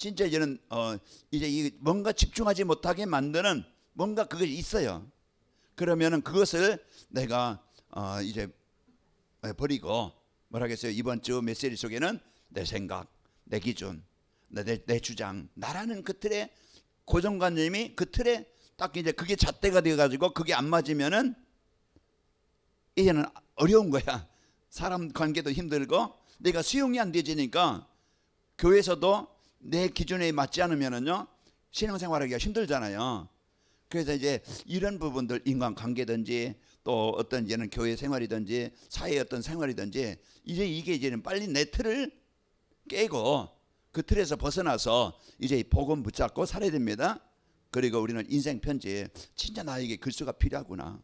진짜 이제는 이제 이 뭔가 집중하지 못하게 만드는 뭔가 그것이 있어요. 그러면은 그것을 내가 이제 버리고 뭐라겠어요? 이번 주 메시지 속에는 내 생각, 내 기준, 내 주장, 나라는 그 틀에 고정관념이 그 틀에 딱 이제 그게 잣대가 되어가지고 그게 안 맞으면은 이제는 어려운 거야. 사람 관계도 힘들고 내가 수용이 안 되지니까 교회에서도 내 기준에 맞지 않으면은요 신앙생활하기가 힘들잖아요. 그래서 이제 이런 부분들 인간관계든지 또 어떤 이제는 교회 생활이든지 사회의 어떤 생활이든지 이제 이게 이제는 빨리 내 틀을 깨고 그 틀에서 벗어나서 이제 복음 붙잡고 살아야 됩니다. 그리고 우리는 인생 편지 진짜 나에게 그리스도가 필요하구나.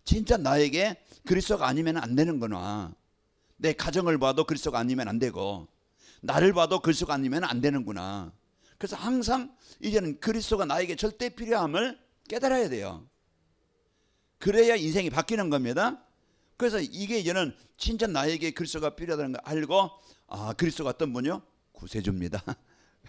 진짜 나에게 그리스도가 아니면 안 되는구나. 내 가정을 봐도 그리스도가 아니면 안 되고 나를 봐도 그리스도가 아니면 안 되는구나. 그래서 항상 이제는 그리스도가 나에게 절대 필요함을 깨달아야 돼요. 그래야 인생이 바뀌는 겁니다. 그래서 이게 이제는 진짜 나에게 그리스도가 필요하다는 걸 알고 그리스도가 어떤 분이요? 구세주입니다.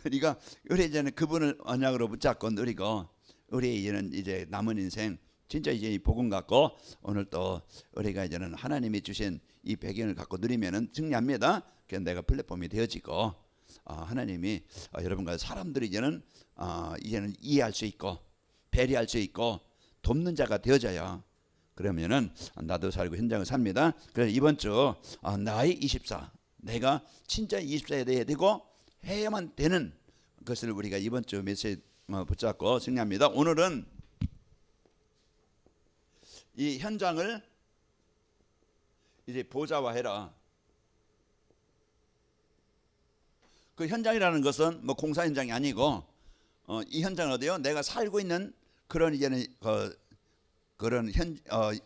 그러니까 우리 이제는 그분을 언약으로 붙잡고 누리고 우리 이제 남은 인생 진짜 이제 이 복음 갖고 오늘 또 우리가 이제는 하나님이 주신 이 배경을 갖고 누리면은 승리합니다. 그래서 내가 플랫폼이 되어지고 하나님이 여러분과 사람들이 이제는 이해할 수 있고 배려할 수 있고 돕는 자가 되어져요. 그러면은 나도 살고 현장을 삽니다. 그래서 이번 주 나의 24 내가 진짜 24에 대해 되고 해야만 되는 것을 우리가 이번 주 메시지 붙잡고 승리합니다. 오늘은 이 현장을 이제 보좌화해라. 그 현장이라는 것은 뭐 공사 현장이 아니고 이 현장은 어디요? 내가 살고 있는 그런 이제는 그런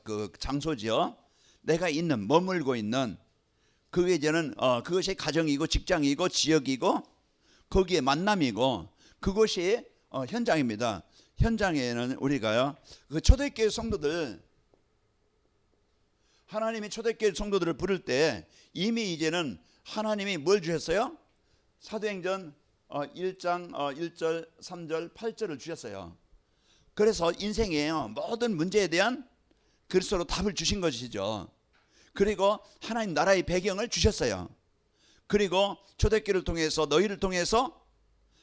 그 장소지요. 내가 있는 머물고 있는 그게 이제는 그것이 가정이고 직장이고 지역이고 거기에 만남이고 그것이 현장입니다. 현장에는 우리가요 그 초대교회 성도들 하나님이 초대교회 성도들을 부를 때 이미 이제는 하나님이 뭘 주셨어요? 사도행전 1장 1절 3절 8절을 주셨어요. 그래서 인생의 모든 문제에 대한 그리스도로 답을 주신 것이죠. 그리고 하나님 나라의 배경을 주셨어요. 그리고 초대교회를 통해서 너희를 통해서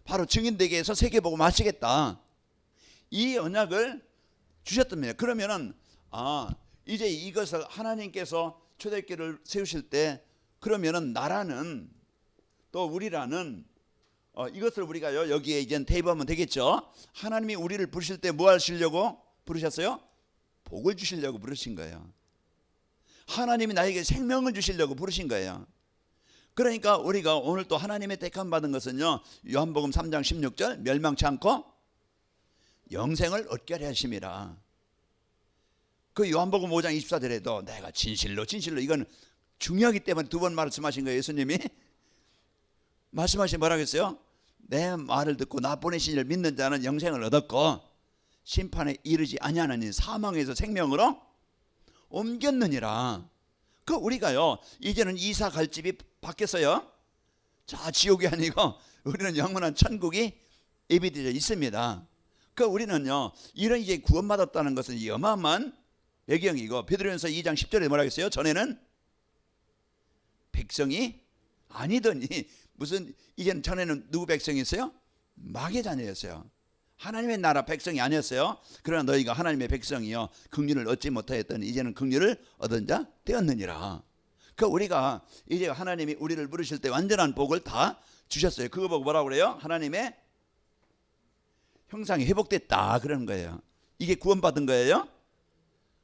바로 증인되게 해서 세계복음을 하시겠다. 이 언약을 주셨답니다. 그러면은 이제 이것을 하나님께서 초대교회를 세우실 때 그러면은 나라는 또 우리라는 이것을 우리가요 여기에 이제 대입하면 되겠죠. 하나님이 우리를 부르실 때 뭐 하시려고 부르셨어요? 복을 주시려고 부르신 거예요. 하나님이 나에게 생명을 주시려고 부르신 거예요. 그러니까 우리가 오늘 또 하나님의 택함 받은 것은요 요한복음 3장 16절 멸망치 않고 영생을 얻게 하려 하심이라. 그 요한복음 5장 24절에도 내가 진실로 이건 중요하기 때문에 두 번 말씀하신 거예요. 예수님이 말씀하신 뭐라고 했어요? 내 말을 듣고 나 보내신 이를 믿는 자는 영생을 얻었고 심판에 이르지 아니하느니 사망에서 생명으로 옮겼느니라. 그 우리가요 이제는 이사 갈 집이 바뀌었어요. 자 지옥이 아니고 우리는 영원한 천국이 예비되어 있습니다. 그 우리는요 이런 이제 구원받았다는 것은 어마어마한 배경이고 베드로전서 2장 10절에 뭐라고 했어요? 전에는 백성이 아니더니 무슨 이제는 전에는 누구 백성이었어요? 마귀의 자녀였어요. 하나님의 나라 백성이 아니었어요. 그러나 너희가 하나님의 백성이요 긍휼을 얻지 못하였더니 이제는 긍휼을 얻은 자 되었느니라. 그 우리가 이제 하나님이 우리를 부르실 때 완전한 복을 다 주셨어요. 그거 보고 뭐라고 그래요? 하나님의 형상이 회복됐다 그러는 거예요. 이게 구원받은 거예요.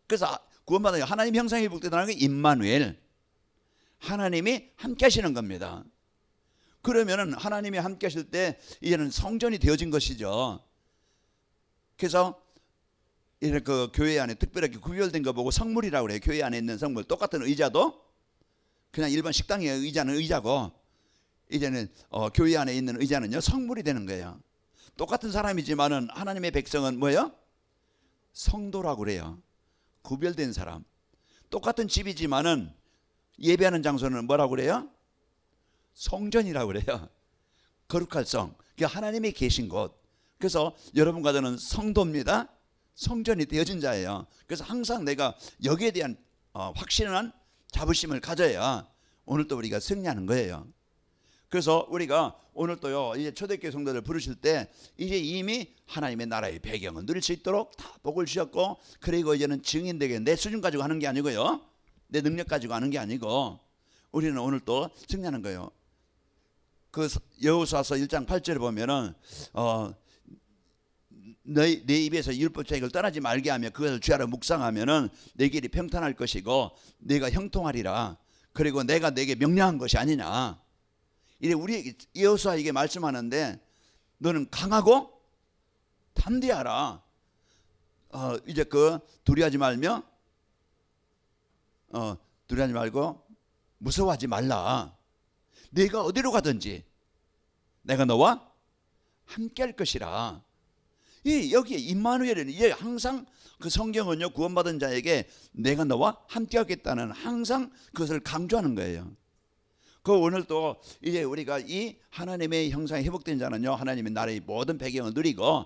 그래서 구원받은 하나님 형상이 회복됐다는 게 임마누엘 하나님이 함께 하시는 겁니다. 그러면은 하나님이 함께 하실 때 이제는 성전이 되어진 것이죠. 그래서 이런 그 교회 안에 특별하게 구별된 거 보고 성물이라고 그래요. 교회 안에 있는 성물. 똑같은 의자도 그냥 일반 식당의 의자는 의자고 이제는 교회 안에 있는 의자는요 성물이 되는 거예요. 똑같은 사람이지만은 하나님의 백성은 뭐예요? 성도라고 그래요. 구별된 사람. 똑같은 집이지만은 예배하는 장소는 뭐라고 그래요? 성전이라고 그래요. 거룩할 성. 그 하나님이 계신 곳. 그래서 여러분과 저는 성도입니다. 성전이 되어진 자예요. 그래서 항상 내가 여기에 대한 확실한 자부심을 가져야 오늘 또 우리가 승리하는 거예요. 그래서 우리가 오늘 또요 이제 초대교회 성도들 부르실 때 이제 이미 하나님의 나라의 배경을 누릴 수 있도록 다 복을 주셨고, 그리고 이제는 증인되게 내 수준 가지고 하는 게 아니고요, 내 능력 가지고 하는 게 아니고, 우리는 오늘 또 승리하는 거예요. 그 여호수아서 1장 8절에 보면은 내 입에서 율법책을 떠나지 말게 하며 그것을 주야로 묵상하면은 내 길이 평탄할 것이고 내가 형통하리라. 그리고 내가 내게 명령한 것이 아니냐. 이제 우리 여호수아에게 말씀하는데 너는 강하고 담대하라. 이제 두려워하지 말며 두려워하지 말고 무서워하지 말라. 네가 어디로 가든지 내가 너와 함께할 것이라. 여기에 임마누엘은 이제 항상 그 성경은요 구원받은 자에게 내가 너와 함께하겠다는 항상 그것을 강조하는 거예요. 그 오늘 또 이제 우리가 이 하나님의 형상이 회복된 자는요 하나님의 나라의 모든 배경을 누리고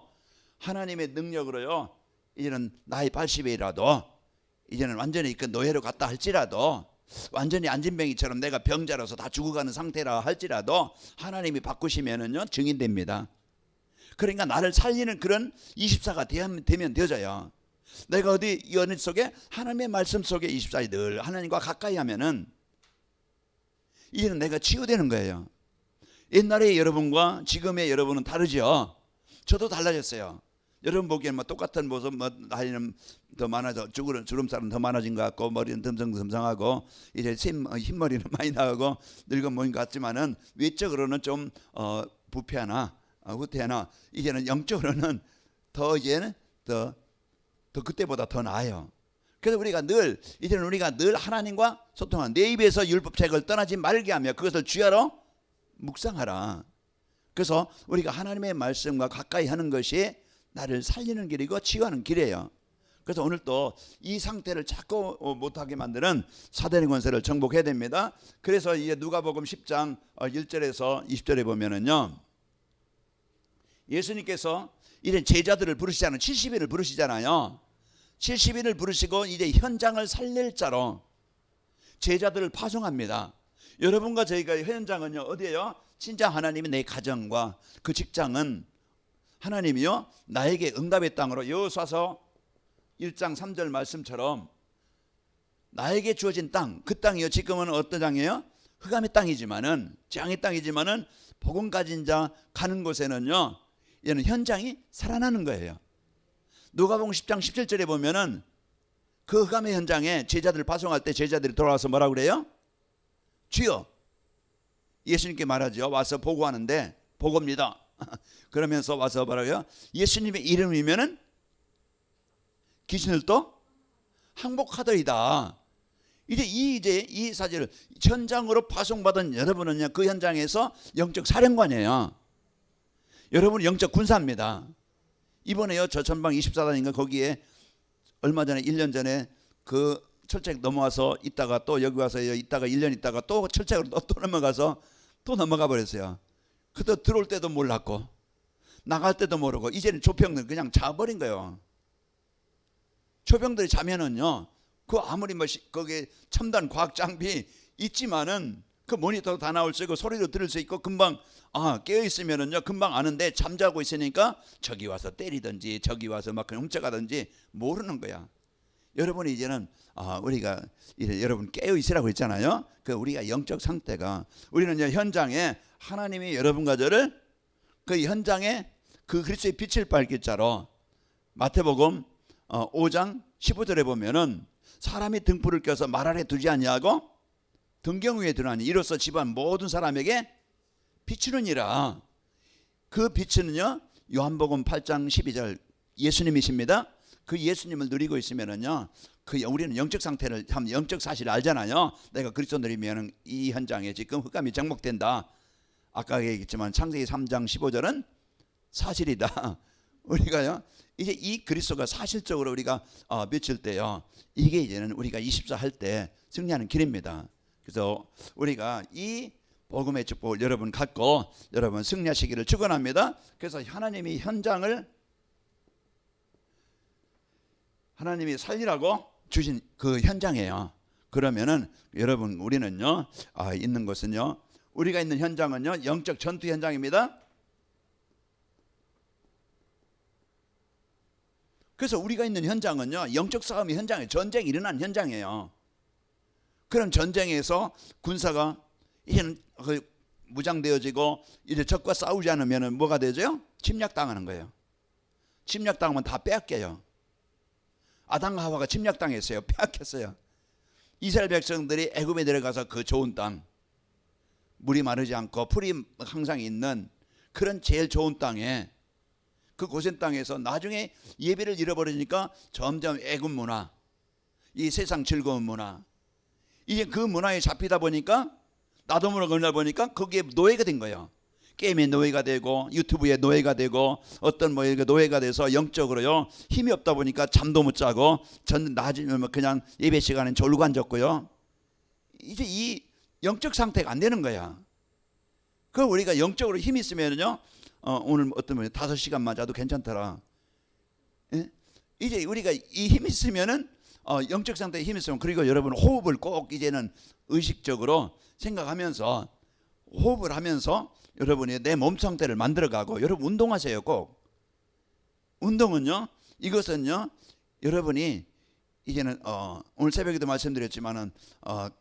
하나님의 능력으로요 이제는 나이 80이라도 이제는 완전히 그 노예로 갔다 할지라도 완전히 안진뱅이처럼 내가 병자로서 다 죽어가는 상태라 할지라도 하나님이 바꾸시면은요 증인됩니다. 그러니까 나를 살리는 그런 24가 되면 되어져요. 내가 어디 연애 속에 하나님의 말씀 속에 24일 늘 하나님과 가까이 하면은 이제는 내가 치유되는 거예요. 옛날의 여러분과 지금의 여러분은 다르죠. 저도 달라졌어요. 여러분 보기에는 뭐 똑같은 모습, 뭐 나이는 더 많아져, 주름살은 더 많아진 것 같고 머리는 듬성듬성하고 이제 흰머리는 많이 나가고 늙은 모인 것 같지만은 외적으로는 좀 부패하나 후퇴하나 이제는 영적으로는 더 이제는 더 그때보다 더 나아요. 그래서 이제는 우리가 늘 하나님과 소통하는 내 입에서 율법책을 떠나지 말게 하며 그것을 주야로 묵상하라. 그래서 우리가 하나님의 말씀과 가까이 하는 것이 나를 살리는 길이고 치유하는 길이에요. 그래서 오늘 또 이 상태를 자꾸 못하게 만드는 사단의 권세를 정복해야 됩니다. 그래서 이제 누가복음 10장 1절에서 20절에 보면은요 예수님께서 이런 제자들을 부르시잖아요. 70인을 부르시잖아요. 70인을 부르시고 이제 현장을 살릴 자로 제자들을 파송합니다. 여러분과 저희가 현장은요 어디예요? 진짜 하나님이 내 가정과 그 직장은 하나님이요 나에게 응답의 땅으로 여호수아서 1장 3절 말씀처럼 나에게 주어진 땅, 그 땅이요 지금은 어떤 땅이에요? 흑암의 땅이지만은 재앙의 땅이지만은 복음 가진 자 가는 곳에는요 얘는 현장이 살아나는 거예요. 누가복음 10장 17절에 보면은 그 흑암의 현장에 제자들을 파송할 때 제자들이 돌아와서 뭐라고 그래요? 주여, 예수님께 말하죠. 와서 보고하는데 보고입니다. 그러면서 와서 뭐라고요? 예수님의 이름이면은 귀신을 또 항복하더이다. 이제 이 사실을 현장으로 파송받은 여러분은요 그 현장에서 영적 사령관이에요. 여러분은 영적 군사입니다. 이번에요 저 전방 24단인가 거기에 얼마 전에 1년 전에 그 철책 넘어와서 있다가 또 여기 와서 있다가 1년 있다가 또 철책으로 또 넘어가서 또 넘어가 버렸어요. 그때 들어올 때도 몰랐고 나갈 때도 모르고 이제는 조병들 그냥 자버린 거예요. 조병들이 자면은요 그 아무리 뭐 거기에 첨단 과학 장비 있지만은 그 모니터도 다 나올 수 있고 소리도 들을 수 있고 금방 깨어 있으면은요 금방 아는데 잠자고 있으니까 저기 와서 때리든지 저기 와서 막 훔쳐가든지 모르는 거야. 여러분이 이제는 우리가 여러분 깨어 있으라고 했잖아요. 그 우리가 영적 상태가 우리는 이제 현장에 하나님이 여러분과 저를 그 현장에 그 그리스도의 빛을 밝힐 자로 마태복음 5장 15절에 보면은 사람이 등불을 켜서 말 아래 두지 아니하고 등경 위에 두나니 이로써 집안 모든 사람에게 비추느니라. 그 빛은요 요한복음 8장 12절 예수님이십니다. 그 예수님을 누리고 있으면은요 우리는 영적 상태를 참 영적 사실을 알잖아요. 내가 그리스도 누리면은 이 현장에 지금 흑암이 정복된다. 아까 얘기했지만 창세기 3장 15절은 사실이다. 우리가요 이제 이 그리스도가 사실적으로 우리가 미칠 때요 이게 이제는 우리가 24 할 때 승리하는 길입니다. 그래서 우리가 이 복음의 축복을 여러분 갖고 여러분 승리하시기를 축원합니다. 그래서 하나님이 현장을 하나님이 살리라고 주신 그 현장이에요. 그러면은 여러분 우리는요 있는 것은요 우리가 있는 현장은요 영적 전투 현장입니다. 그래서 우리가 있는 현장은요 영적 싸움의 현장이에요. 전쟁이 일어난 현장이에요. 그럼 전쟁에서 군사가 이제는 무장되어지고 이제 적과 싸우지 않으면 뭐가 되죠? 침략당하는 거예요. 침략당하면 다 빼앗겨요. 아담과 하와가 침략당했어요. 빼앗겼어요. 이스라엘 백성들이 애굽에 내려가서 그 좋은 땅, 물이 마르지 않고 풀이 항상 있는 그런 제일 좋은 땅에 그 고센 땅에서 나중에 예배를 잃어버리니까 점점 애굽 문화, 이 세상 즐거운 문화, 이제 그 문화에 잡히다 보니까 나도 모르게 어느 날 보니까 거기에 노예가 된 거예요. 게임의 노예가 되고 유튜브의 노예가 되고 어떤 뭐 노예가 돼서 영적으로요 힘이 없다 보니까 잠도 못 자고 전 낮이면 그냥 예배 시간엔 졸고 앉았고요. 이제 이 영적 상태가 안 되는 거야. 그 우리가 영적으로 힘이 있으면요 오늘 어떤 분이 5시간만 자도 괜찮더라. 예? 이제 우리가 이 힘이 있으면은 영적 상태에 힘이 있으면 그리고 여러분 호흡을 꼭 이제는 의식적으로 생각하면서 호흡을 하면서 여러분이 내 몸 상태를 만들어가고 여러분 운동하세요. 꼭 운동은요 이것은요 여러분이 이제는 오늘 새벽에도 말씀드렸지만은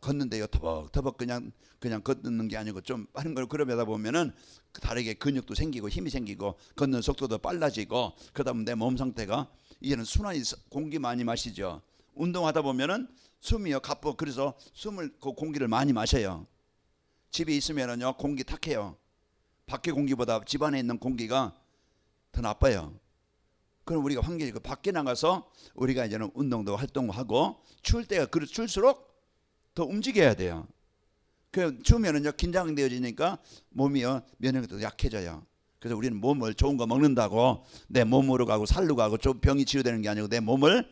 걷는데요 터벅터벅 그냥 걷는 게 아니고 좀 빠른 걸 그러다 보면은 다르게 근육도 생기고 힘이 생기고 걷는 속도도 빨라지고 그러다 보면 내 몸 상태가 이제는 순환이 공기 많이 마시죠. 운동하다 보면은 숨이요 가쁘고 그래서 숨을 그 공기를 많이 마셔요. 집에 있으면은요 공기 탁해요. 밖에 공기보다 집 안에 있는 공기가 더 나빠요. 그럼 우리가 환경이 밖에 나가서 우리가 이제는 운동도 활동하고 추울 때가 추울수록 더 움직여야 돼요. 그 추우면은요 긴장되어지니까 몸이요 면역력도 약해져요. 그래서 우리는 몸을 좋은 거 먹는다고 내 몸으로 가고 살로 가고 좀 병이 치유되는 게 아니고 내 몸을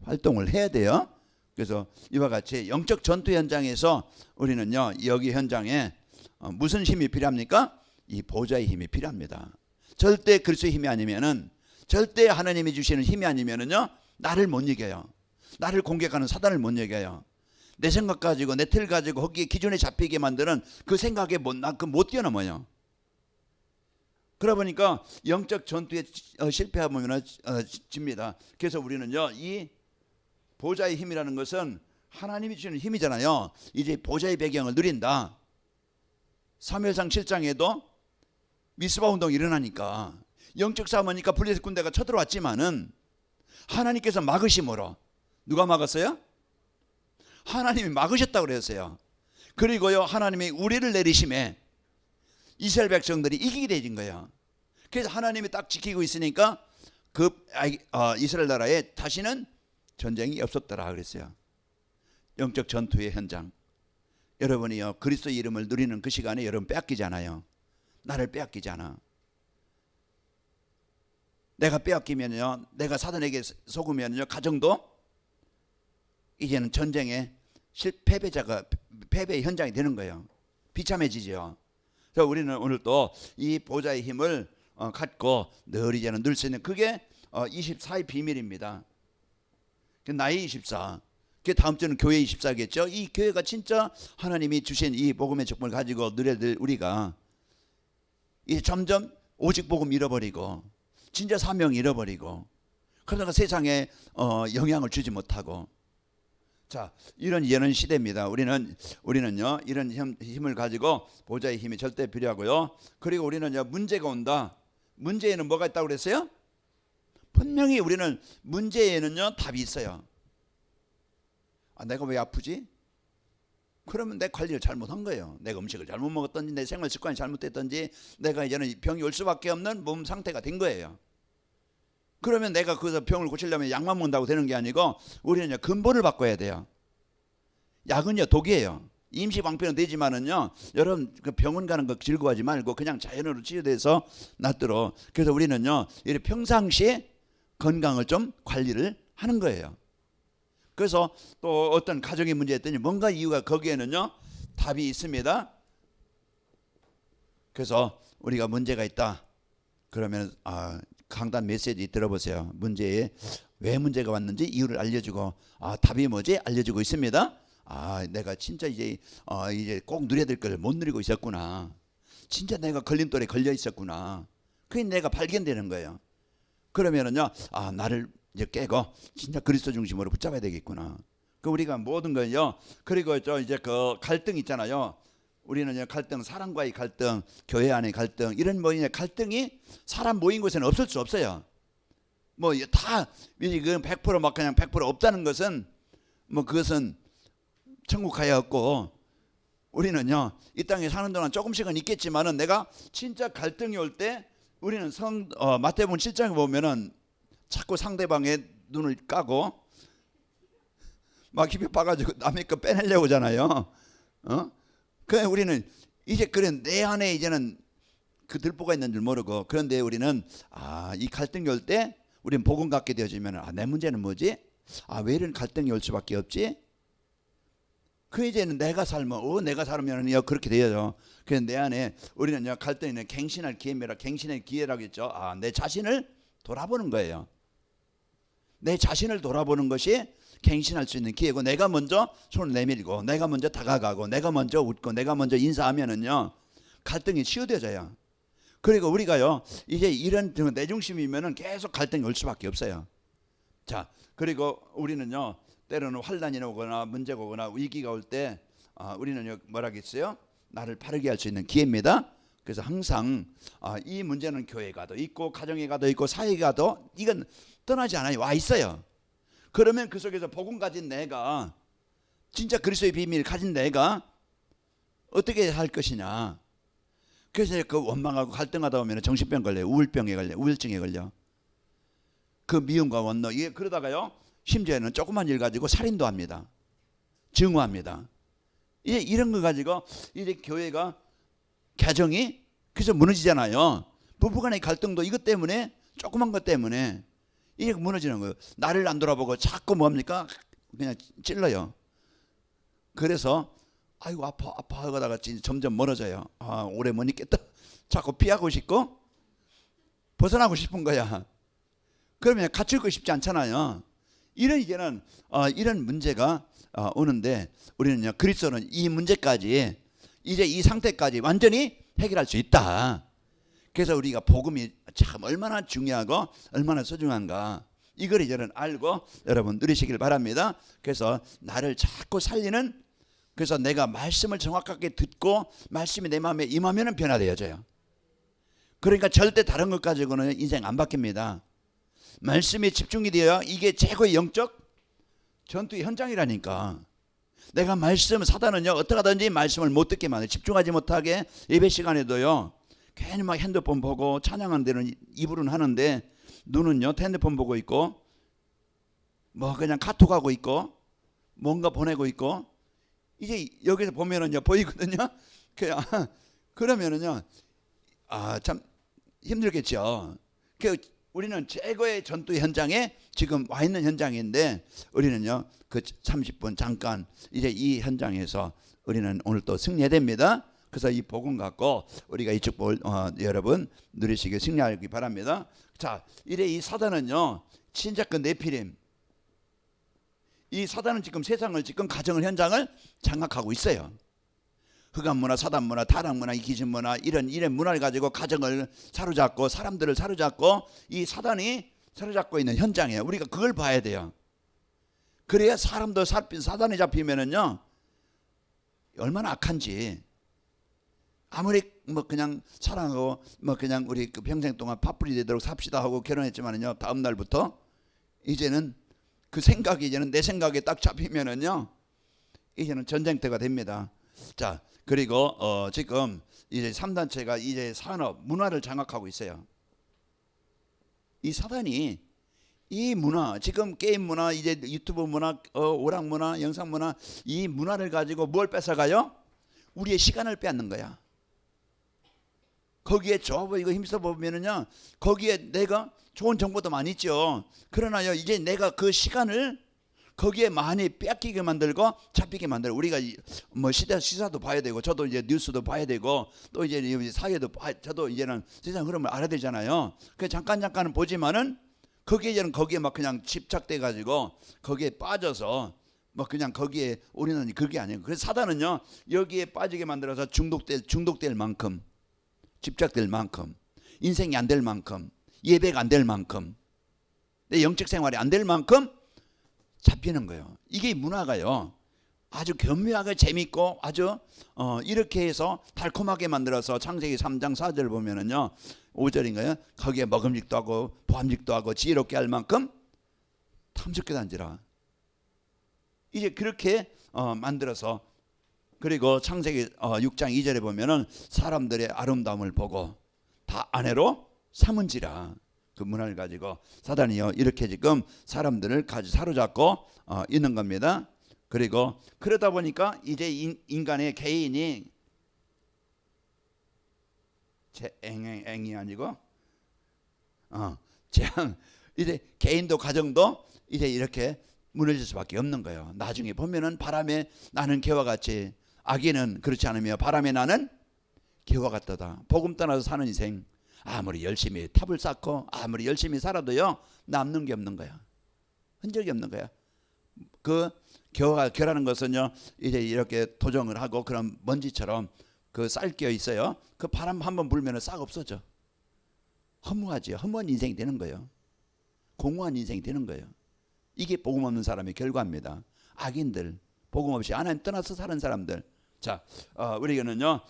활동을 해야 돼요. 그래서 이와 같이 영적 전투 현장에서 우리는요 여기 현장에 무슨 힘이 필요합니까? 이 보좌의 힘이 필요합니다. 절대 그리스도의 힘이 아니면은 절대 하나님이 주시는 힘이 아니면은요 나를 못 이겨요. 나를 공격하는 사단을 못 이겨요. 내 생각 가지고 내 틀 가지고 거기에 기존에 잡히게 만드는 그 생각에 못 뛰어넘어요. 그러다 보니까 영적 전투에 실패하면 집니다. 그래서 우리는요 이 보좌의 힘이라는 것은 하나님이 주시는 힘이잖아요. 이제 보좌의 배경을 누린다. 사무엘상 7장에도 미스바 운동이 일어나니까 영적 싸움하니까 블레셋 군대가 쳐들어왔지만은 하나님께서 막으심으로 누가 막았어요? 하나님이 막으셨다고 그랬어요. 그리고요 하나님이 우리를 내리심에 이스라엘 백성들이 이기게 되진 거예요. 그래서 하나님이 딱 지키고 있으니까 그 이스라엘 나라에 다시는 전쟁이 없었더라 그랬어요. 영적 전투의 현장. 여러분이요 그리스도의 이름을 누리는 그 시간에 여러분 빼앗기잖아요. 나를 빼앗기잖아. 내가 빼앗기면요 내가 사단에게 속으면요 가정도 이제는 전쟁의 패배의 현장이 되는 거예요. 비참해지죠. 그래서 우리는 오늘 또 이 보좌의 힘을 갖고 늘 이제는 누릴 수 있는 그게 24의 비밀입니다. 나의 24. 그 다음 주는 교회 24겠죠. 이 교회가 진짜 하나님이 주신 이 복음의 축복을 가지고 누려야 될 우리가 이제 점점 오직 복음 잃어버리고 진짜 사명 잃어버리고 그러다가 세상에 영향을 주지 못하고 자 이런 예언 시대입니다. 우리는요 이런 힘을 가지고 보좌의 힘이 절대 필요하고요. 그리고 우리는요 문제가 온다. 문제에는 뭐가 있다고 그랬어요? 분명히 우리는 문제에는요 답이 있어요. 내가 왜 아프지? 그러면 내 관리를 잘못한 거예요. 내가 음식을 잘못 먹었던지 내 생활 습관이 잘못됐던지 내가 이제는 병이 올 수밖에 없는 몸 상태가 된 거예요. 그러면 내가 거기서 병을 고치려면 약만 먹는다고 되는 게 아니고 우리는 근본을 바꿔야 돼요. 약은요 독이에요. 임시방편은 되지만은요 여러분 그 병원 가는 거 즐거워하지 말고 그냥 자연으로 치유돼서 낫도록. 그래서 우리는요 이렇게 평상시에 건강을 좀 관리를 하는 거예요. 그래서 또 어떤 가정의 문제였더니 뭔가 이유가 거기에는요 답이 있습니다. 그래서 우리가 문제가 있다. 그러면 강단 메시지 들어보세요. 문제에 왜 문제가 왔는지 이유를 알려주고 답이 뭐지 알려주고 있습니다. 내가 진짜 이제 꼭 누려야 될 걸 못 누리고 있었구나. 진짜 내가 걸림돌에 걸려 있었구나. 그게 내가 발견되는 거예요. 그러면은요, 나를 이제 깨고 진짜 그리스도 중심으로 붙잡아야 되겠구나. 그 우리가 모든 걸요. 그리고 이제 그 갈등 있잖아요. 우리는 갈등, 사람과의 갈등, 교회 안의 갈등, 이런 갈등이 사람 모인 곳에는 없을 수 없어요. 뭐 다 지금 100%막 그냥 100% 없다는 것은 뭐 그것은 천국 가야 없고, 우리는요 이 땅에 사는 동안 조금씩은 있겠지만은 내가 진짜 갈등이 올 때 우리는 마태복음 7장에 보면은 자꾸 상대방의 눈을 까고 막 힘이 빠가지고 남의 거 빼내려고 하잖아요. 그래 우리는 이제 그래 내 안에 이제는 그 들보가 있는 줄 모르고, 그런데 우리는 이 갈등이 올 때 우리는 복음 갖게 되어지면 내 문제는 뭐지? 왜 이런 갈등이 올 수밖에 없지? 그 이제는 내가 살면요 그렇게 되어요. 그래서 내 안에 우리는 갈등에는 갱신할 기회입니다. 갱신의 기회라고 했죠. 내 자신을 돌아보는 거예요. 내 자신을 돌아보는 것이 갱신할 수 있는 기회고, 내가 먼저 손을 내밀고 내가 먼저 다가가고 내가 먼저 웃고 내가 먼저 인사하면은요 갈등이 치유되어져요. 그리고 우리가요 이제 이런 내중심이면은 계속 갈등이 올 수밖에 없어요. 자, 그리고 우리는요 때로는 환난이 오거나 문제가 오거나 위기가 올 때 우리는 뭐라겠어요? 나를 바르게 할 수 있는 기회입니다. 그래서 항상 이 문제는 교회 가도 있고 가정에 가도 있고 사회에 가도 이건 떠나지 않아요. 와 있어요. 그러면 그 속에서 복음 가진 내가, 진짜 그리스도의 비밀을 가진 내가 어떻게 할 것이냐. 그래서 그 원망하고 갈등하다 보면 정신병 걸려요. 우울병에 걸려요. 우울증에 걸려. 그 미움과 원노, 이게 그러다가요 심지어는 조그만 일 가지고 살인도 합니다. 증오합니다. 이제 이런 거 가지고 이제 교회가, 가정이 그래서 무너지잖아요. 부부간의 갈등도 이것 때문에, 조그만 것 때문에 이게 무너지는 거예요. 나를 안 돌아보고 자꾸 뭡니까? 그냥 찔러요. 그래서 아이고 아파 하다가 점점 멀어져요. 오래 못 있겠다. 자꾸 피하고 싶고 벗어나고 싶은 거야. 그러면 같이 있고 싶지 않잖아요. 이제는 이런 문제가 오는데, 우리는요 그리스도는 이 문제까지, 이제 이 상태까지 완전히 해결할 수 있다. 그래서 우리가 복음이 참 얼마나 중요하고 얼마나 소중한가, 이걸 이제는 알고 여러분 누리시길 바랍니다. 그래서 나를 자꾸 살리는, 그래서 내가 말씀을 정확하게 듣고 말씀이 내 마음에 임하면 변화되어져요. 그러니까 절대 다른 것 가지고는 인생 안 바뀝니다. 말씀에 집중이 되어야 이게 최고의 영적 전투의 현장이라니까. 내가 사단은요 어떻게 하든지 말씀을 못 듣게 만들어요. 집중하지 못하게. 예배 시간에도요 괜히 막 핸드폰 보고, 찬양하는 데는 입으로는 하는데 눈은요 핸드폰 보고 있고, 뭐 그냥 카톡하고 있고, 뭔가 보내고 있고. 이제 여기서 보면은요 보이거든요. 그러면은요 참 힘들겠죠. 우리는 최고의 전투 현장에 지금 와 있는 현장인데, 우리는요 그 30분 잠깐 이제 이 현장에서 우리는 오늘 또 승리해야 됩니다. 그래서 이 복음 갖고 우리가 이쪽 여러분 누리시길 승리하기 바랍니다. 자, 이래 이 사단은요 진짜 그 네피림, 이 사단은 지금 세상을, 지금 가정을, 현장을 장악하고 있어요. 흑암 문화, 사단 문화, 타락 문화, 이 기준 문화, 이런 문화를 가지고 가정을 사로잡고 사람들을 사로잡고, 이 사단이 사로잡고 있는 현장이에요. 우리가 그걸 봐야 돼요. 그래야 사람도 사단에 잡히면은요 얼마나 악한지. 아무리 뭐 그냥 사랑하고 뭐 그냥 우리 그 평생 동안 파뿌리 되도록 삽시다 하고 결혼했지만은요 다음 날부터 이제는 그 생각이, 이제는 내 생각에 딱 잡히면은요 이제는 전쟁터가 됩니다. 자, 그리고 지금 이제 3단체가 이제 산업 문화를 장악하고 있어요. 이 사단이 이 문화, 지금 게임 문화, 이제 유튜브 문화, 오락 문화, 영상 문화, 이 문화를 가지고 뭘 뺏어가요? 우리의 시간을 빼앗는 거야. 거기에 좋아 보이고 힘써 보면은요 거기에 내가 좋은 정보도 많이 있죠. 그러나요 이제 내가 그 시간을 거기에 많이 뺏기게 만들고 잡히게 만들고 우리가 뭐 시사도 봐야 되고 저도 이제 뉴스도 봐야 되고 또 이제 사회도 저도 이제는 세상 흐름을 알아야 되잖아요. 그 잠깐은 보지만은 거기에 막 그냥 집착돼 가지고 거기에 빠져서 뭐 그냥 거기에 우리는 그게 아니에요. 그래서 사단은요 여기에 빠지게 만들어서 중독될 만큼 집착될 만큼 인생이 안 될 만큼 예배가 안 될 만큼 내 영적 생활이 안 될 만큼 잡히는 거예요. 이게 문화가요 아주 교묘하게 재밌고 아주 이렇게 해서 달콤하게 만들어서 창세기 3장 4절 보면은요 5절인가요? 거기에 먹음직도 하고 보암직도 하고 지혜롭게 할 만큼 탐스럽게 단지라. 이제 그렇게 만들어서 그리고 창세기 6장 2절에 보면은 사람들의 아름다움을 보고 다 아내로 삼은지라. 그 문화를 가지고 사단이요 이렇게 지금 사람들을 사로잡고 있는 겁니다. 그리고 그러다 보니까 이제 인간의 개인이 앵이 아니고 이제 개인도 가정도 이제 이렇게 무너질 수밖에 없는 거예요. 나중에 보면은 바람에 나는 개와 같이 아기는 그렇지 않으며 바람에 나는 개와 같다다. 복음 떠나서 사는 인생 아무리 열심히 탑을 쌓고 아무리 열심히 살아도요 남는 게 없는 거야. 흔적이 없는 거야. 그 겨라는 것은요 이제 이렇게 도정을 하고 그런 먼지처럼 그 쌀 끼어 있어요. 그 바람 한번 불면은 싹 없어져. 허무하지요. 허무한 인생이 되는 거예요. 공허한 인생이 되는 거예요. 이게 복음 없는 사람의 결과입니다. 악인들, 복음 없이 하나님 떠나서 사는 사람들. 자, 우리가는요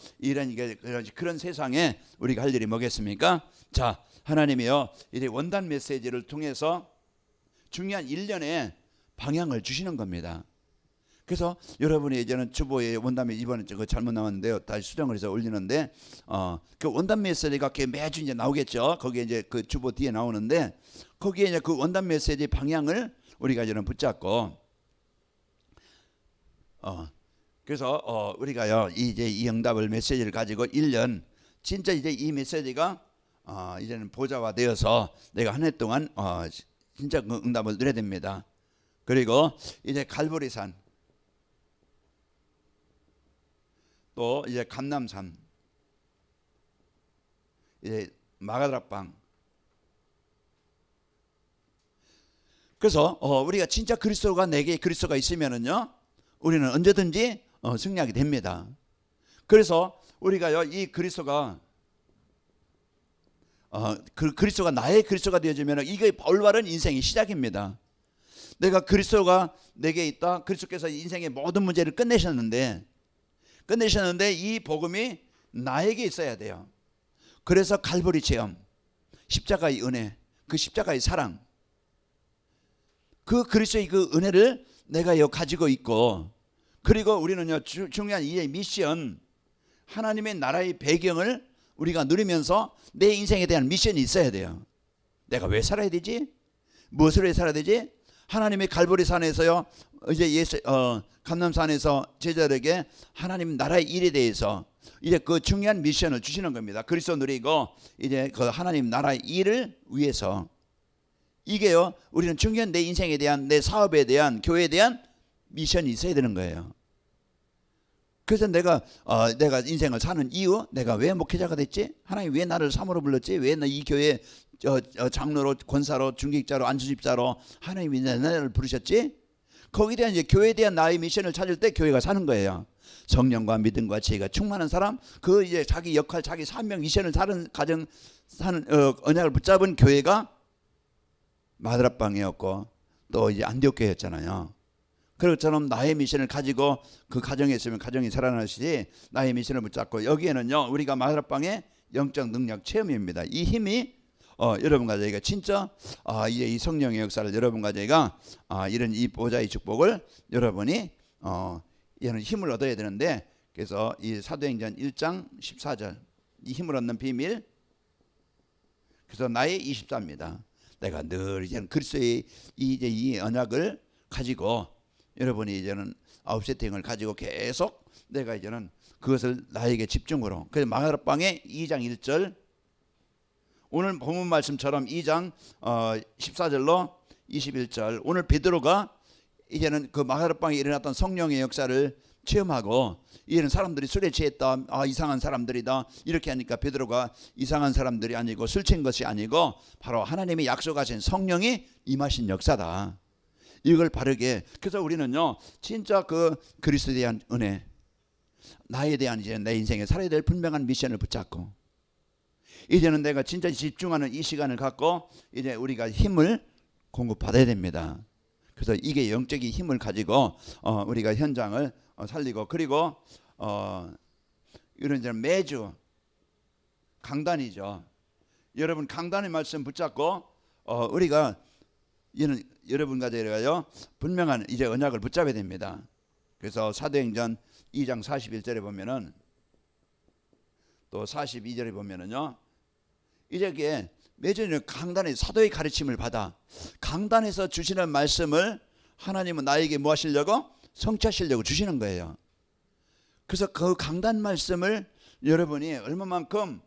그런 세상에 우리가 할 일이 뭐겠습니까? 자, 하나님이요 이제 원단 메시지를 통해서 중요한 일련의 방향을 주시는 겁니다. 그래서 여러분이 이제는 주보에 원단에 이번에 저거 잘못 나왔는데요. 다시 수정을 해서 올리는데 그 원단 메시지가 매주 이제 나오겠죠. 거기에 이제 그 주보 뒤에 나오는데 거기에 이제 그 원단 메시지 방향을 우리가 이제는 붙잡고 그래서 우리가요 이제 이 응답을 메시지를 가지고 1년 진짜 이제 이 메시지가 이제는 보좌화되어서 내가 한 해 동안 진짜 그 응답을 누려야 됩니다. 그리고 이제 갈보리산 또 이제 감람산 이제 마가다락방. 그래서 우리가 진짜 그리스도가 내게 그리스도가 있으면은요 우리는 언제든지 승리하게 됩니다. 그래서 우리가요 이 그리스도가 그리스도가 나의 그리스도가 되어지면 이게 올바른 인생의 시작입니다. 내가 그리스도가 내게 있다. 그리스도께서 인생의 모든 문제를 끝내셨는데 이 복음이 나에게 있어야 돼요. 그래서 갈보리 체험, 십자가의 은혜, 그 십자가의 사랑, 그 그리스도의 그 은혜를 내가 가지고 있고, 그리고 우리는요 중요한 이 미션, 하나님의 나라의 배경을 우리가 누리면서 내 인생에 대한 미션이 있어야 돼요. 내가 왜 살아야 되지? 무엇을 위해 살아야 되지? 하나님의 갈보리산에서요 이제 감람산에서 제자들에게 하나님 나라의 일에 대해서 이제 그 중요한 미션을 주시는 겁니다. 그리스도 누리고 이제 그 하나님 나라의 일을 위해서 이게요 우리는 중요한 내 인생에 대한 내 사업에 대한 교회에 대한 미션이 있어야 되는 거예요. 그래서 내가 인생을 사는 이유, 내가 왜 목회자가 됐지? 하나님 왜 나를 사모로 불렀지? 왜 이 교회 장로로, 권사로, 중직자로, 안수집사로 하나님이 나를 부르셨지? 거기에 대한 이제 교회에 대한 나의 미션을 찾을 때 교회가 사는 거예요. 성령과 믿음과 지혜가 충만한 사람, 그 이제 자기 역할, 자기 사명, 미션을 다른 가정 사는 언약을 붙잡은 교회가 마드라방이었고 또 이제 안디옥 교회였잖아요. 그것처럼 나의 미션을 가지고 그 가정에 있으면 가정이 살아나시지, 나의 미션을 붙잡고 여기에는요 우리가 마드라방의 영적 능력 체험입니다. 이 힘이 여러분과 저희가 진짜 이제 이 성령의 역사를 여러분과 저희가 이런 이 보좌의 축복을 여러분이 이런 힘을 얻어야 되는데, 그래서 이 사도행전 1장 14절 이 힘을 얻는 비밀, 그래서 나의 24입니다. 내가 늘 이제는 그리스도의 이제 이 언약을 가지고 여러분이 이제는 아웃세팅을 가지고 계속 내가 이제는 그것을 나에게 집중으로. 그래서 마가다락방의 2장 1절 오늘 본문 말씀처럼 2장 14절로 21절 오늘 베드로가 이제는 그 마가르방에 일어났던 성령의 역사를 체험하고, 이제는 사람들이 술에 취했다, 아 이상한 사람들이다, 이렇게 하니까 베드로가 이상한 사람들이 아니고 술 취한 것이 아니고 바로 하나님이 약속하신 성령이 임하신 역사다, 이걸 바르게. 그래서 우리는요 진짜 그 그리스도에 대한 은혜, 나에 대한 이제 내 인생에 살아야 될 분명한 미션을 붙잡고, 이제는 내가 진짜 집중하는 이 시간을 갖고 이제 우리가 힘을 공급받아야 됩니다. 그래서 이게 영적인 힘을 가지고 우리가 현장을 살리고, 그리고 이런 이제 매주 강단이죠. 여러분 강단의 말씀 붙잡고 우리가 이는 여러분과 제가요 분명한 이제 언약을 붙잡아야 됩니다. 그래서 사도행전 2장 41절에 보면은, 또 42절에 보면은요, 이제 매주 강단의 사도의 가르침을 받아 강단에서 주시는 말씀을 하나님은 나에게 뭐 하시려고? 성취하시려고 주시는 거예요. 그래서 그 강단 말씀을 여러분이 얼마만큼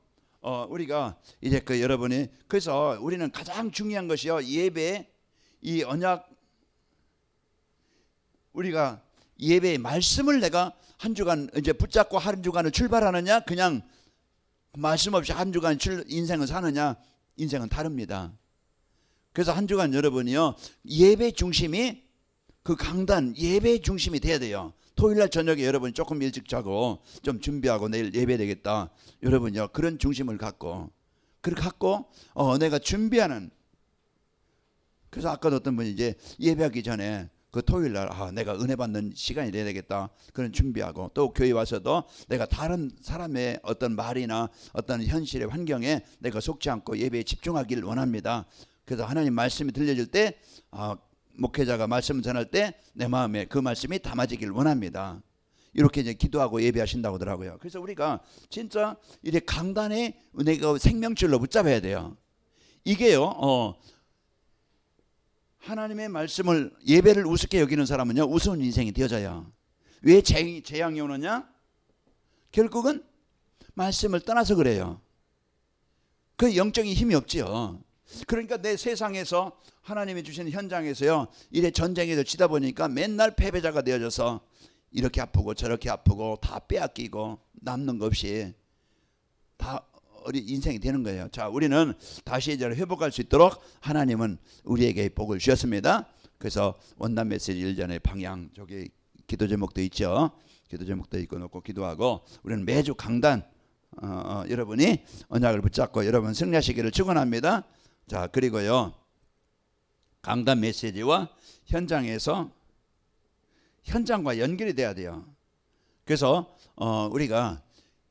우리가 이제 그 여러분이, 그래서 우리는 가장 중요한 것이요, 예배 이 언약, 우리가 예배의 말씀을 내가 한 주간 이제 붙잡고 한 주간을 출발하느냐, 그냥 말씀 없이 한 주간 인생을 사느냐, 인생은 다릅니다. 그래서 한 주간 여러분이요 예배 중심이, 그 강단 예배 중심이 돼야 돼요. 토요일날 저녁에 여러분 조금 일찍 자고 좀 준비하고 내일 예배 되겠다, 여러분요 그런 중심을 갖고, 그렇게 갖고 내가 준비하는. 그래서 아까도 어떤 분이 이제 예배하기 전에 그 토요일날 내가 은혜 받는 시간이 돼야 되겠다, 그런 준비하고, 또 교회 와서도 내가 다른 사람의 어떤 말이나 어떤 현실의 환경에 내가 속지 않고 예배에 집중하기를 원합니다. 그래서 하나님 말씀이 들려질 때 목회자가 말씀을 전할 때 내 마음에 그 말씀이 담아지길 원합니다. 이렇게 이제 기도하고 예배하신다고 하더라고요. 그래서 우리가 진짜 이제 강단의 은혜가 생명줄로 붙잡아야 돼요. 이게요 하나님의 말씀을, 예배를 우습게 여기는 사람은요 우스운 인생이 되어져요. 왜 재앙이 오느냐? 결국은 말씀을 떠나서 그래요. 그 영적인 힘이 없지요. 그러니까 내 세상에서 하나님이 주시는 현장에서요 이래 전쟁에서 치다 보니까 맨날 패배자가 되어져서 이렇게 아프고 저렇게 아프고 다 빼앗기고 남는 것 없이 다 우리 인생이 되는 거예요. 자, 우리는 다시 이제 회복할 수 있도록 하나님은 우리에게 복을 주셨습니다. 그래서 원단 메시지 일전의 방향, 저기 기도 제목도 있죠. 기도 제목도 있고 놓고 기도하고, 우리는 매주 강단 여러분이 언약을 붙잡고 여러분 승리하시기를 축원합니다. 자, 그리고요 강단 메시지와 현장에서 현장과 연결이 돼야 돼요. 그래서 우리가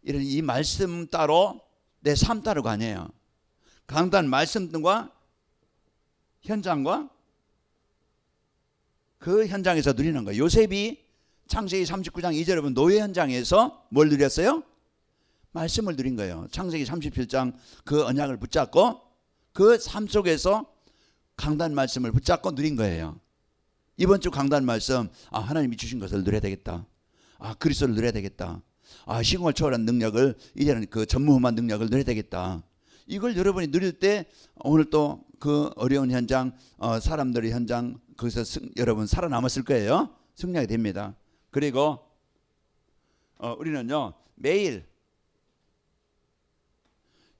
이런 이 말씀 따로 내 삶 따르고 아니에요. 강단 말씀과 현장과 그 현장에서 누리는 거예요. 요셉이 창세기 39장 2절에 보면 노예 현장에서 뭘 누렸어요? 말씀을 누린 거예요. 창세기 37장 그 언약을 붙잡고 그 삶 속에서 강단 말씀을 붙잡고 누린 거예요. 이번 주 강단 말씀, 하나님이 주신 것을 누려야 되겠다. 그리스도를 누려야 되겠다. 시공을 초월한 능력을, 이제는 그 전무후무한 능력을 누려야 되겠다. 이걸 여러분이 누릴 때 오늘 또 그 어려운 현장, 사람들의 현장, 거기서 여러분 살아남았을 거예요. 승리하게 됩니다. 그리고 우리는요 매일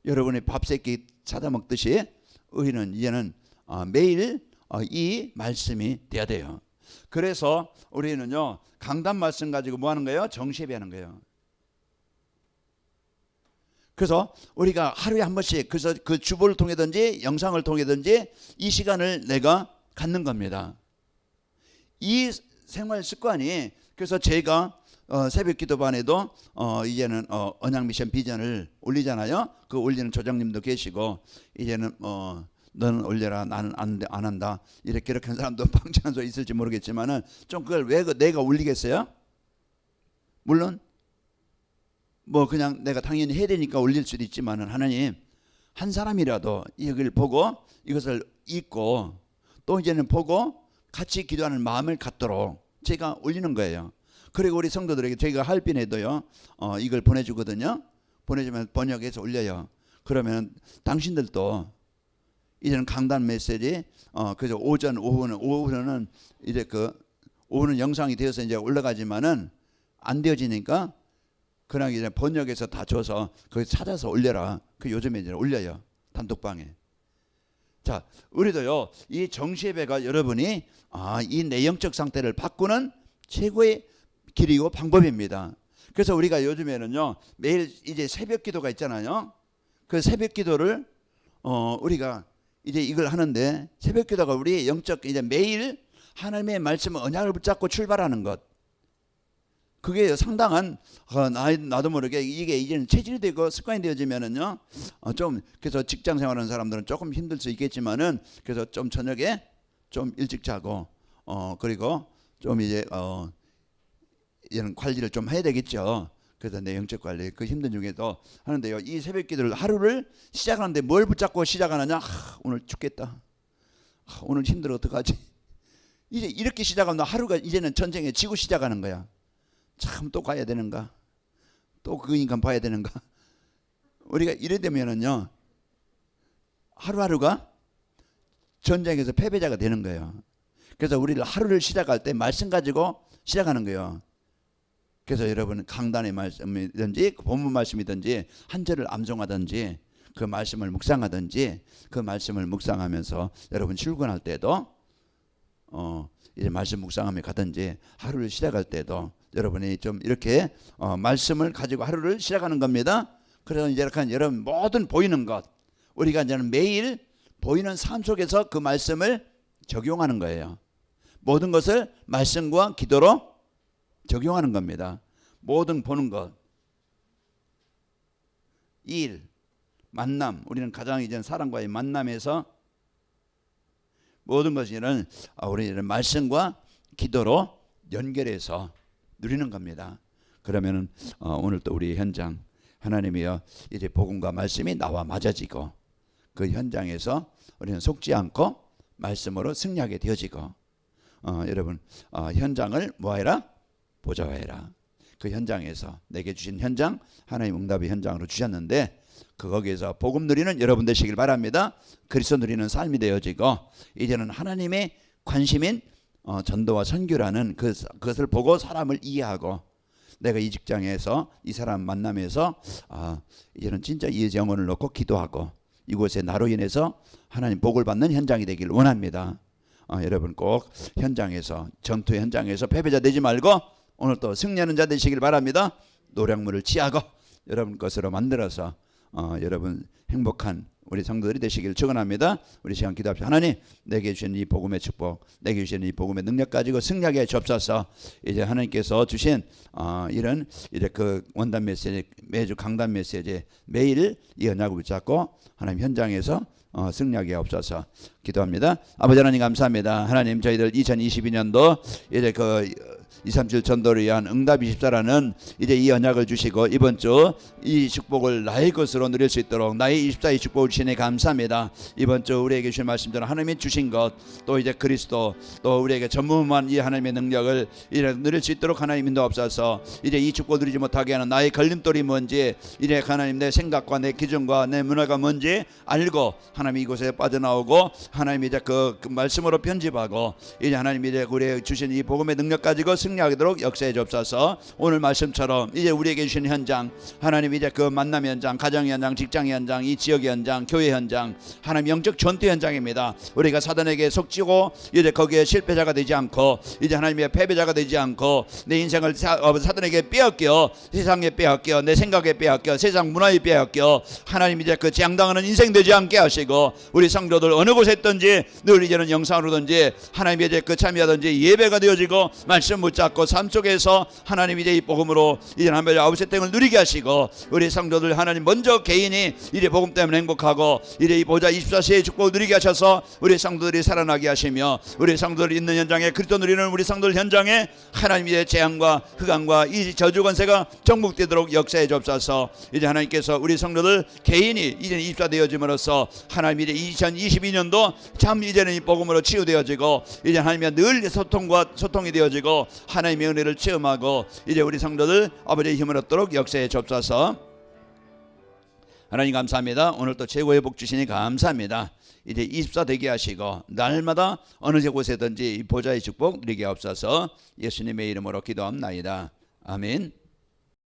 여러분이 밥 세끼 찾아 먹듯이 우리는 이제는 매일 이 말씀이 돼야 돼요. 그래서 우리는요 강단 말씀 가지고 뭐 하는 거예요? 정시예배하는 거예요. 그래서 우리가 하루에 한 번씩, 그래서 그 주보를 통해든지 영상을 통해든지 이 시간을 내가 갖는 겁니다. 이 생활 습관이, 그래서 제가 새벽 기도반에도 이제는 언약 미션 비전을 올리잖아요. 그 올리는 조장님도 계시고, 이제는 너는 올려라, 나는 안 한다, 이렇게 한 사람도 방치한 소 있을지 모르겠지만은 좀 그걸 왜 내가 올리겠어요? 물론 뭐 그냥 내가 당연히 해야 되니까 올릴 수도 있지만은, 하나님 한 사람이라도 이걸 보고 이것을 읽고 또 이제는 보고 같이 기도하는 마음을 갖도록 제가 올리는 거예요. 그리고 우리 성도들에게 저희가 할빈에도요 이걸 보내주거든요. 보내주면 번역해서 올려요. 그러면 당신들도 이제는 강단 메시지, 그래서 오후는 이제 그 오늘 영상이 되어서 이제 올라가지만은 안 되어지니까 그냥 이제 번역해서 다 줘서 거기 찾아서 올려라. 그 요즘에 이제 올려요. 단톡방에. 자, 우리도요, 이 정시예배가 여러분이 이 내영적 상태를 바꾸는 최고의 길이고 방법입니다. 그래서 우리가 요즘에는요, 매일 이제 새벽 기도가 있잖아요. 그 새벽 기도를 우리가 이제 이걸 하는데, 새벽 기도가 우리 영적 이제 매일 하나님의 말씀 언약을 붙잡고 출발하는 것. 그게 상당한 나도 모르게 이게 이제는 체질이 되고 습관이 되어지면은요, 좀 그래서 직장 생활하는 사람들은 조금 힘들 수 있겠지만은, 그래서 좀 저녁에 좀 일찍 자고 그리고 좀 이제 이런 관리를 좀 해야 되겠죠. 그래서 내 영적 관리 그 힘든 중에도 하는데요, 이 새벽 기도를 하루를 시작하는데 뭘 붙잡고 시작하느냐? 오늘 죽겠다. 오늘 힘들어 어떡하지? 이제 이렇게 시작하면 하루가 이제는 전쟁에 지고 시작하는 거야. 참 또 가야 되는가? 또 그 인간 봐야 되는가? 우리가 이래 되면은요, 하루하루가 전쟁에서 패배자가 되는 거예요. 그래서 우리를 하루를 시작할 때 말씀 가지고 시작하는 거예요. 그래서 여러분 강단의 말씀이든지 본문 말씀이든지 한 절을 암송하든지 그 말씀을 묵상하든지 그 말씀을 묵상하면서 여러분 출근할 때도 이제 말씀 묵상하며 가든지 하루를 시작할 때도 여러분이 좀 이렇게 말씀을 가지고 하루를 시작하는 겁니다. 그래서 이제 이렇게 여러분 모든 보이는 것, 우리가 이제는 매일 보이는 삶 속에서 그 말씀을 적용하는 거예요. 모든 것을 말씀과 기도로 적용하는 겁니다. 모든 보는 것, 일, 만남, 우리는 가장 이제 사람과의 만남에서 모든 것이는 우리는 말씀과 기도로 연결해서 누리는 겁니다. 그러면은 오늘 또 우리 현장 하나님이여 이제 복음과 말씀이 나와 맞아지고 그 현장에서 우리는 속지 않고 말씀으로 승리하게 되어지고 여러분 현장을 뭐해라? 보좌해라. 그 현장에서 내게 주신 현장 하나님 응답의 현장으로 주셨는데 거기에서 복음 누리는 여러분 되시길 바랍니다. 그리스도 누리는 삶이 되어지고 이제는 하나님의 관심인 전도와 선교라는 그것을 보고 사람을 이해하고 내가 이 직장에서 이 사람 만나면서 이제는 진짜 이 영혼을 놓고 기도하고 이곳에 나로 인해서 하나님 복을 받는 현장이 되기를 원합니다. 여러분 꼭 현장에서 전투 현장에서 패배자 되지 말고 오늘 또 승리하는 자 되시길 바랍니다. 노량물을 취하고 여러분 것으로 만들어서 여러분 행복한 우리 성도들이 되시길 축원합니다. 우리 시간 기도합시다. 하나님 내게 주신 이 복음의 축복, 내게 주신 이 복음의 능력 가지고 승리하게 주옵소서. 이제 하나님께서 주신 이런 이제 그 원단 메시지 매주 강단 메시지 매일 이 언약을 붙잡고 하나님 현장에서 승리하게 하옵소서. 기도합니다. 아버지 하나님 감사합니다. 하나님 저희들 2022년도 이제 그 237 전도를 위한 응답 24라는 이제 이 언약을 주시고 이번 주 이 축복을 나의 것으로 누릴 수 있도록 나의 24의 축복을 주시니 감사합니다. 이번 주 우리에게 주신 말씀대로 하나님이 주신 것 또 이제 그리스도 또 우리에게 전무후무한 이 하나님의 능력을 이제 누릴 수 있도록 하나님 인도하옵소서. 이제 이 축복을 누리지 못하게 하는 나의 걸림돌이 뭔지 이제 하나님 내 생각과 내 기준과 내 문화가 뭔지 알고 하나님 이곳에 빠져나오고 하나님 이제 그 말씀으로 편집하고 이제 하나님 이제 우리에게 주신 이 복음의 능력 가지고 승리하도록 역사해 주옵소서. 오늘 말씀처럼 이제 우리에게 주신 현장 하나님 이제 그 만남 현장, 가정 현장, 직장 현장, 이 지역 현장, 교회 현장 하나님 영적 전투 현장입니다. 우리가 사단에게 속지고 이제 거기에 실패자가 되지 않고 이제 하나님의 패배자가 되지 않고 내 인생을 사단에게 빼앗겨 세상에 빼앗겨 내 생각에 빼앗겨 세상 문화에 빼앗겨 하나님 이제 그 재앙당하는 인생 되지 않게 하시고 우리 성도들 어느 곳에 있든지 늘 이제는 영상으로든지 하나님 이제 그 참여하든지 예배가 되어지고 말씀 붙잡고 삶 속에서 하나님 이제 이 복음으로 이제 하나님의 아버지의 땡을 누리게 하시고 우리 성도들 하나님 먼저 개인이 이제 복음 때문에 행복하고 이제 이 보좌 24시의 축복을 누리게 하셔서 우리 성도들이 살아나게 하시며 우리 성도들이 있는 현장에 그리스도 누리는 우리 성도들 현장에 하나님 이제 재앙과 흑암과 이 저주 권세가 정복되도록 역사해 주옵소서. 이제 하나님께서 우리 성도들 개인이 이제 24 되어짐으로써 하나님 이제 2022년도 참 이제는 이 복음으로 치유되어지고 이제 하나님의 늘 소통이 되어지고 하나님의 은혜를 체험하고 이제 우리 성도들 아버지의 힘을 얻도록 역사해 주옵소서. 하나님 감사합니다. 오늘 또 최고의 복 주시니 감사합니다. 이제 24 되게 하시고 날마다 어느 곳에든지 보좌의 축복 누리게 없어서 예수님의 이름으로 기도합나이다. 아멘.